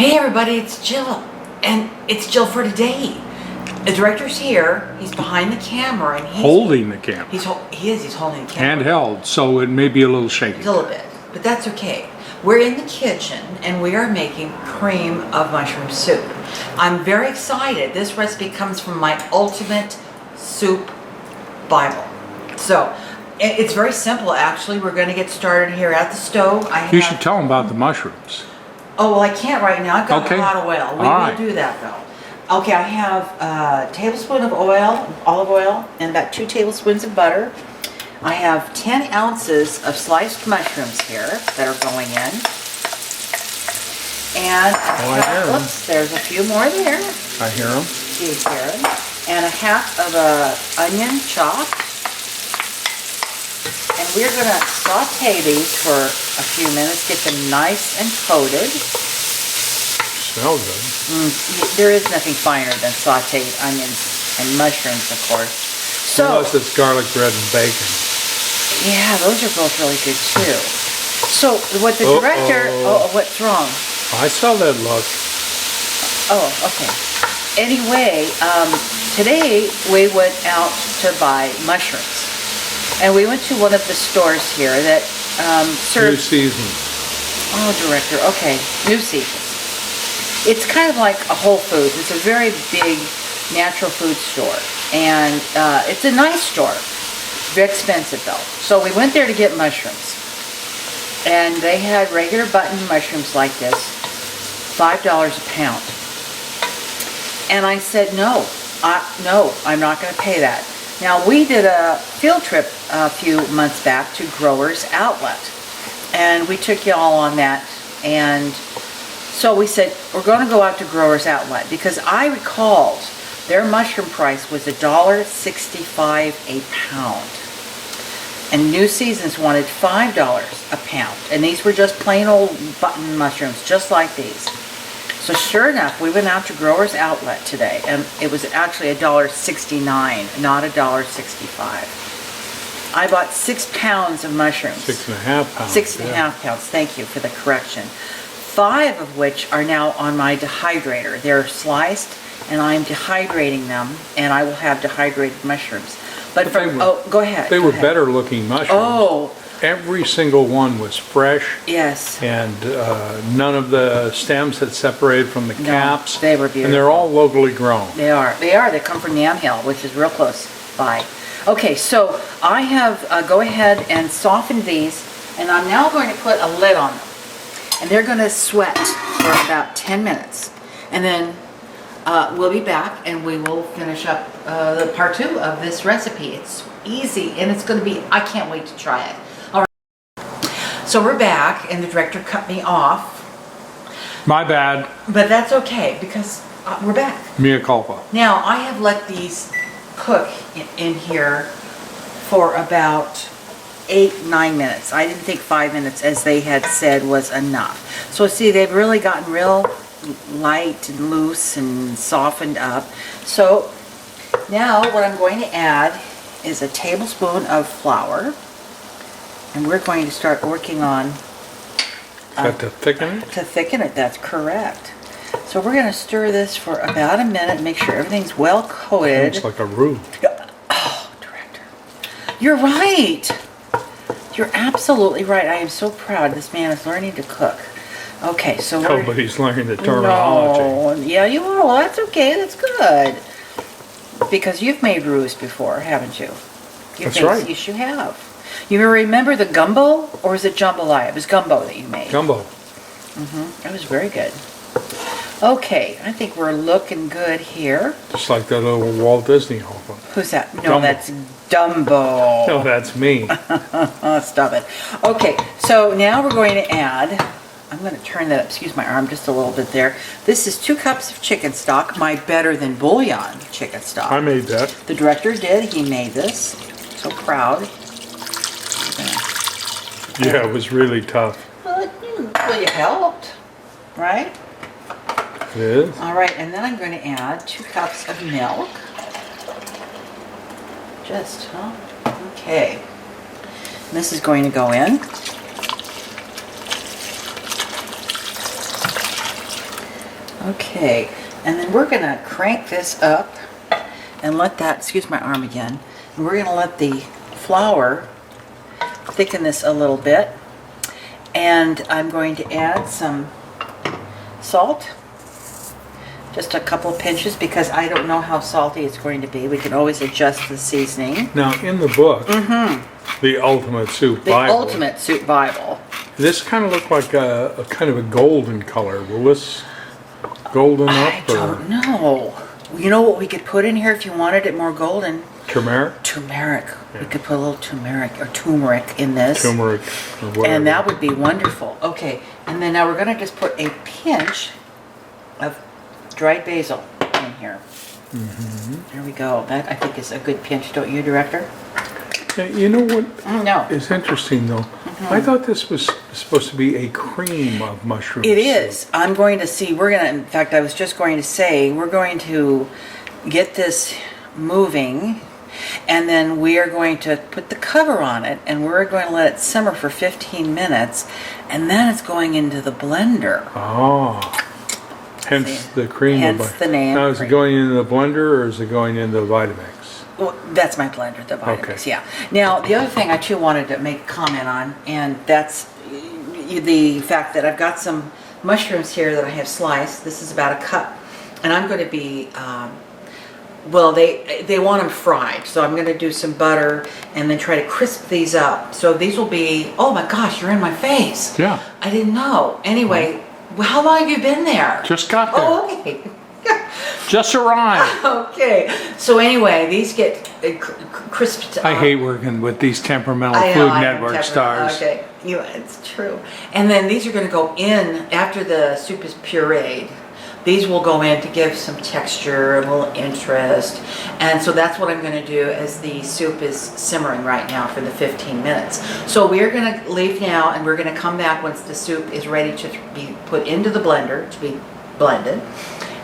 Hey everybody, it's Jill, and it's Jill for today. The director's here. He's behind the camera, and he's holding the camera. He's holding the camera. Handheld, so it may be a little shaky. A little bit, but that's okay. We're in the kitchen, and we are making cream of mushroom soup. I'm very excited. This recipe comes from my ultimate soup Bible. So it's very simple, actually. We're going to get started here at the stove. You should tell them about the mushrooms. Oh, well, I can't right now. I've got Okay. a lot of oil. We All will do that, though. Okay, I have a tablespoon of olive oil, and about 2 tablespoons of butter. I have 10 ounces of sliced mushrooms here that are going in. And oops, there's a few more there. I hear them. You hear them. And a half of an onion chopped. And we're going to saute these for a few minutes, get them nice and coated. Smell good. There is nothing finer than sauteed onions and mushrooms, of course. So, unless it's garlic bread and bacon. yeah, those are both really good too. So what the director, what's wrong? I saw that look. Oh, okay. Anyway, today we went out to buy mushrooms. And we went to one of the stores here that serves... New season. Oh, director, okay. New Seasons. It's kind of like a Whole Foods. It's a very big natural food store. And it's a nice store. Very expensive, though. So we went there to get mushrooms. And they had regular button mushrooms like this, $5 a pound. And I said, no, I'm not going to pay that. Now, we did a field trip a few months back to Growers Outlet, and we took you all on that, and so we said, we're going to go out to Growers Outlet, because I recalled their mushroom price was $1.65 a pound, and New Seasons wanted $5 a pound, and these were just plain old button mushrooms, just like these. So sure enough, we went out to Growers Outlet today, and it was actually $1.69, not $1.65. I bought 6 pounds of mushrooms. 6.5 pounds. 6.5 pounds, thank you for the correction. 5 of which are now on my dehydrator. They're sliced, and I'm dehydrating them, and I will have dehydrated mushrooms. But go ahead. They were better looking mushrooms. Oh. Every single one was fresh. Yes. And none of the stems had separated from the caps. They were beautiful. And they're all locally grown. They are. They come from Yamhill, which is real close by. Okay, so I have, go ahead and soften these, and I'm now going to put a lid on them. And they're going to sweat for about 10 minutes. And then we'll be back, and we will finish up the part 2 of this recipe. It's easy, and it's going to be, I can't wait to try it. So we're back, and the director cut me off. My bad. But that's okay, because we're back. Mea culpa. Now, I have let these cook in here for about 8-9 minutes. I didn't think 5 minutes, as they had said, was enough. So see, they've really gotten real light and loose and softened up. So now what I'm going to add is a tablespoon of flour. And we're going to start working on... to thicken it? To thicken it, that's correct. So we're going to stir this for about a minute, make sure everything's well coated. It's like a roux. Oh, director. You're right. You're absolutely right. I am so proud this man is learning to cook. Okay, so Nobody's learning the terminology. No, yeah, you are. Well, that's okay. That's good. Because you've made roux before, haven't you? That's right. Yes, you have. You remember the gumbo, or is it jambalaya? It was gumbo that you made. Gumbo. It was very good. Okay, I think we're looking good here. Just like that little Walt Disney album. Who's that? No, Dumbo. that's Dumbo. No, that's me. Stop it. Okay, so now we're going to add, I'm going to turn that up, excuse my arm just a little bit there. This is 2 cups of chicken stock, my better than bouillon chicken stock. I made that. The director did, he made this. So proud. Yeah, it was really tough. Well, you helped, right? It is. All right, and then I'm going to add 2 cups of milk. Okay. And this is going to go in. Okay, and then we're gonna crank this up and let that, excuse my arm again, and we're gonna let the flour thicken this a little bit. And I'm going to add some salt, just a couple pinches, because I don't know how salty it's going to be. We can always adjust the seasoning. Now, in the book, the Ultimate Soup The Bible, Ultimate Soup Bible. this kind of looked like a kind of a golden color. Will this golden up? I don't know. You know what we could put in here if you wanted it more golden? Turmeric? Turmeric. We could put a little turmeric in this. Turmeric or whatever. And that would be wonderful. Okay, and then now we're going to just put a pinch of dried basil in here. There we go. That, I think, is a good pinch, don't you, Director? Yeah, you know what No. is interesting, though? I thought this was supposed to be a cream of mushrooms. It is. I'm going to see, we're going to, in fact, I was just going to say, we're going to get this moving, and then we are going to put the cover on it, and we're going to let it simmer for 15 minutes, and then it's going into the blender. Oh. Hence the cream. Hence the name. Now, is it cream. going into the blender or is it going into the Vitamix? Well, that's my blender, the Vitamix, Okay. yeah. Now, the other thing I too wanted to make a comment on, and that's the fact that I've got some mushrooms here that I have sliced. This is about a cup, and I'm going to be, well, they want them fried, so I'm going to do some butter and then try to crisp these up. So these will be, oh my gosh, you're in my face. Yeah. I didn't know. Anyway, well, how long have you been there? Just got there. Oh, okay. Just arrived. Okay. So anyway, these get crisped up. I hate working with these temperamental I know, Food I Network have stars. Okay, it's true. And then these are going to go in after the soup is pureed. These will go in to give some texture, a little interest. And so that's what I'm going to do as the soup is simmering right now for the 15 minutes. So we're going to leave now, and we're going to come back once the soup is ready to be put into the blender to be blended.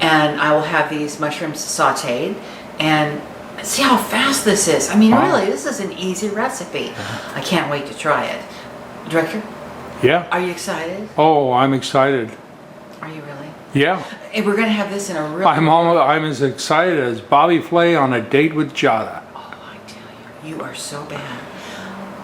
And I will have these mushrooms sauteed, and see how fast this is. I mean, Wow. really, this is an easy recipe. I can't wait to try it. Director, Yeah. are you excited? Oh, I'm excited. Are you really? Yeah. And we're going to have this in a real... I'm as excited as Bobby Flay on a date with Jada. Oh, I tell you, you are so bad.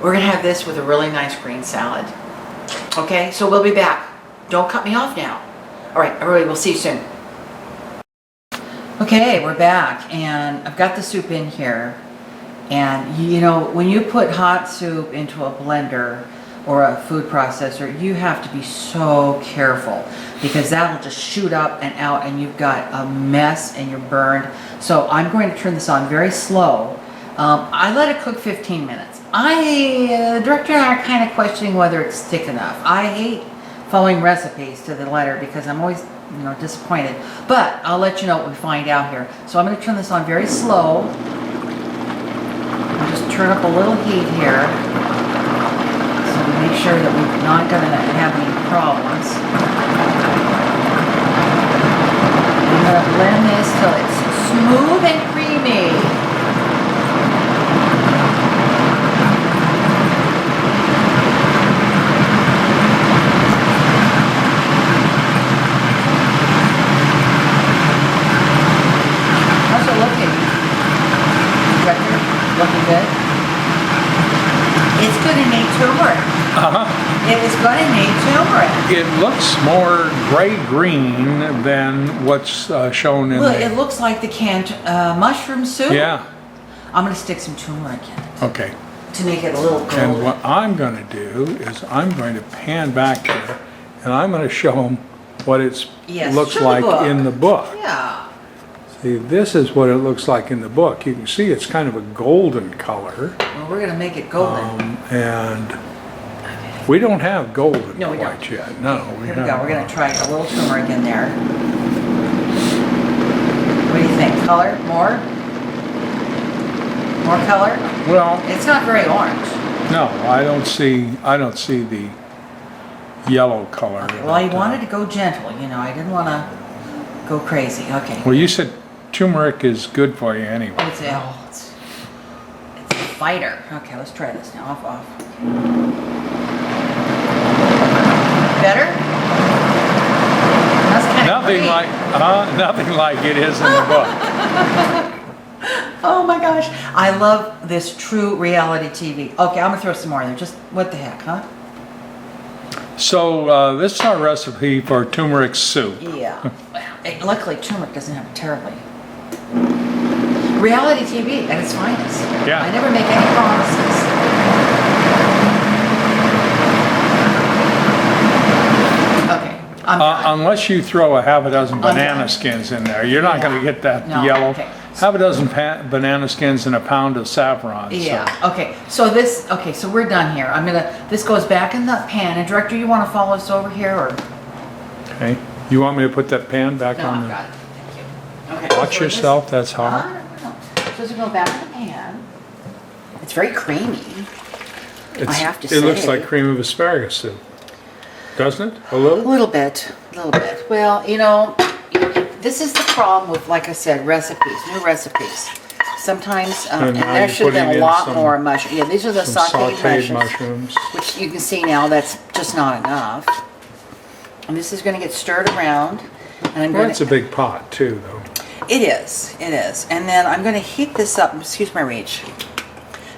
We're going to have this with a really nice green salad. Okay, so we'll be back. Don't cut me off now. All right, everybody, we'll see you soon. Okay, we're back, and I've got the soup in here. And you know, when you put hot soup into a blender or a food processor, you have to be so careful, because that'll just shoot up and out, and you've got a mess and you're burned. So I'm going to turn this on very slow. I let it cook 15 minutes. The director and I are kind of questioning whether it's thick enough. I hate following recipes to the letter because I'm always, you know, disappointed. But I'll let you know what we find out here. So I'm going to turn this on very slow. I'll just turn up a little heat here, so to make sure that we're not going to have any problems. I'm going to blend this till it's smooth and creamy. How's it looking? Director, looking good? It's going to need turmeric. It is going to need turmeric. It looks more gray-green than what's shown in Well, the... it looks like the canned mushroom soup. Yeah. I'm going to stick some turmeric in it Okay. to make it a little golden. And what I'm going to do is I'm going to pan back here, and I'm going to show them what it Yes, looks show the like book. in the book. Yeah. See, this is what it looks like in the book. You can see it's kind of a golden color, Well, we're going to make it golden. and we don't have golden No, we quite don't. yet. No, we Here don't. we go. We're going to try a little turmeric in there. What do you think? Color? More? More color? Well, It's not very orange. no, I don't see the yellow color. Well, I wanted to go gentle, you know. I didn't want to go crazy. Okay. Well, you said turmeric is good for you anyway. It's a fighter. Okay, let's try this now. Off. Better? That's kind Now of nothing like it is in the book. Oh my gosh, I love this true reality TV. Okay, I'm gonna throw some more in there. Just what the heck, huh? So this is our recipe for turmeric soup. Yeah. Luckily, turmeric doesn't have terribly. Reality TV at its finest. Yeah. I never make any promises. Okay. Unless you throw a half a dozen banana Okay. skins in there, you're not going to get that No, yellow. okay. Half a dozen banana skins and a pound of saffron. Yeah. Okay. So this. Okay. So we're done here. This goes back in the pan. And director, you want to follow us over here, or? Okay. You want me to put that pan back No, on I've there? got it. Thank you. Okay. Watch so yourself. That's hot. No. So this will go back in the pan. It's very creamy. I have to say. It looks like cream of asparagus soup, doesn't it? A A little. little bit. Well, this is the problem with, like I said, recipes, new recipes. Sometimes, and now there you're should have been putting a in lot some- more mushrooms. Yeah, these are the Some sauteed mushrooms, mushrooms. which you can see now that's just not enough. And this is going to get stirred around. And I'm Well, going that's a big pot too, though. It is. And then I'm going to heat this up, excuse my reach,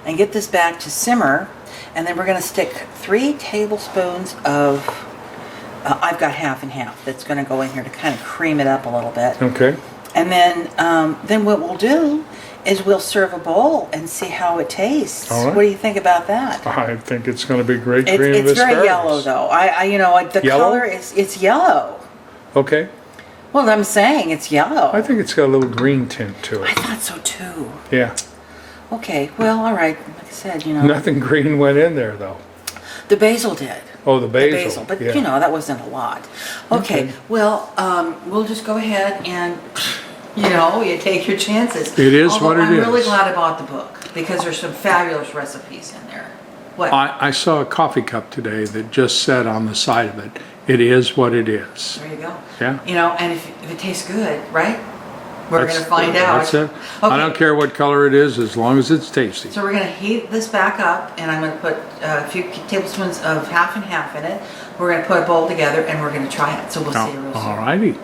and get this back to simmer. And then we're going to stick 3 tablespoons of, I've got half and half, that's going to go in here to kind of cream it up a little bit. Okay. And then what we'll do is we'll serve a bowl and see how it tastes. All right. What do you think about that? I think it's going to be great cream of It's asparagus. very yellow though. The Yellow? color it's yellow. Okay. Well, I'm saying it's yellow. I think it's got a little green tint to I it. thought so too. Yeah. Okay, well, all right. Like I said, Nothing green went in there, though. the basil did. Oh, the basil. But yeah. that wasn't a lot. Okay, well, we'll just go ahead and, you take your chances. It is Although what it I'm really is. glad I bought the book because there's some fabulous recipes in there. What? I saw a coffee cup today that just said on the side of it, "It is what it is." There you go. Yeah. And if it tastes good, right? We're going to find out. That's it. Okay. I don't care what color it is, as long as it's tasty. So we're going to heat this back up, and I'm going to put a few tablespoons of half and half in it. We're going to put a bowl together, and we're going to try it. So we'll see you real soon. All righty.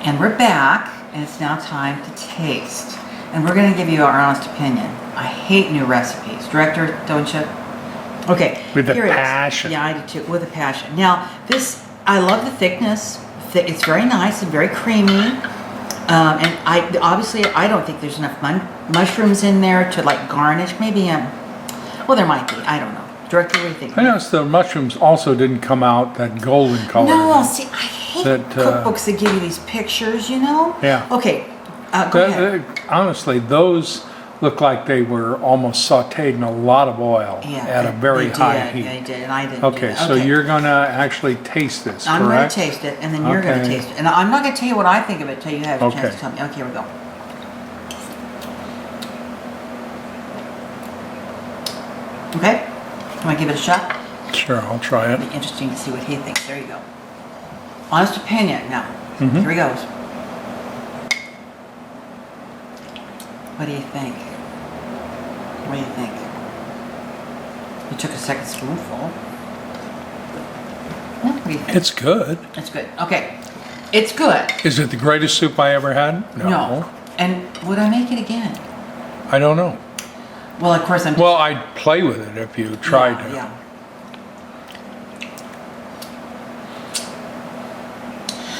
And we're back, and it's now time to taste. And we're going to give you our honest opinion. I hate new recipes. Director, don't you? Okay. With a here it is. passion. Yeah, I do too, with a passion. Now, I love the thickness. It's very nice and very creamy. And I don't think there's enough mushrooms in there to garnish. Maybe, well, there might be. I don't know. Director, what do you think? I noticed the mushrooms also didn't come out that golden color. No, see, I hate That, cookbooks that give you these pictures, Yeah. Okay, go ahead. Honestly, those look like they were almost sauteed in a lot of oil at a very high heat. They did, and I didn't. Okay, do so that. you're going to actually taste this, I'm going to correct? taste it, and then you're going to Okay. taste it. And I'm not going to tell you what I think of it till you have a chance Okay. to tell me. Okay, here we go. Okay, can I give it a shot? Sure, I'll try it. It'll be interesting to see what he thinks. There you go. Honest opinion now. Mm-hmm. Here he goes. What do you think? What do you think? You took a second spoonful. What do you think? It's good. It's good. Okay. It's good. Is it the greatest soup I ever had? No. And would I make it again? I don't know. Well, of course I'm. Well, I'd play with it if you tried to. Yeah.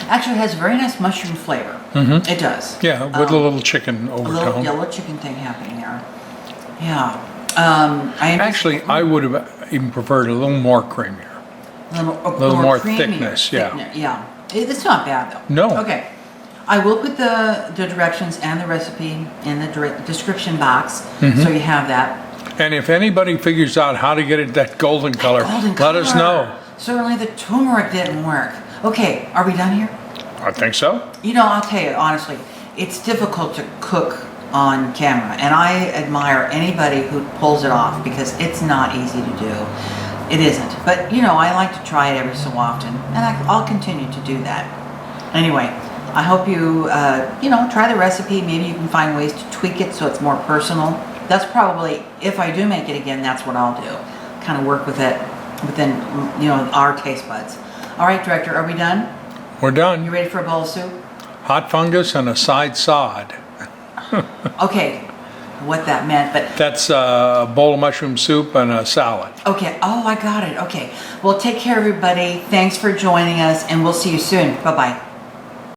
Actually, it has a very nice mushroom flavor. Mm-hmm. It does. Yeah, with a little chicken A overtone. little yellow chicken thing happening there. Yeah. Actually, I would have even preferred a little more creamier. A little more creamier thickness, yeah. Yeah. It's not bad though. No. Okay. I will put the directions and the recipe in the description box, Mm-hmm. so you have that. And if anybody figures out how to get it that golden color, let us know. Certainly the turmeric didn't work. Okay, are we done here? I think so. I'll tell you honestly, it's difficult to cook on camera, and I admire anybody who pulls it off because it's not easy to do. It isn't. But I like to try it every so often, and I'll continue to do that. Anyway, I hope you try the recipe. Maybe you can find ways to tweak it so it's more personal. That's probably, if I do make it again, that's what I'll do. Kind of work with it within our taste buds. All right, Director, are we done? We're done. You ready for a bowl of soup? Hot fungus and a side sod. Okay, what that meant, but That's a bowl of mushroom soup and a salad. okay. Oh, I got it. Okay. Well, take care, everybody. Thanks for joining us, and we'll see you soon. Bye-bye.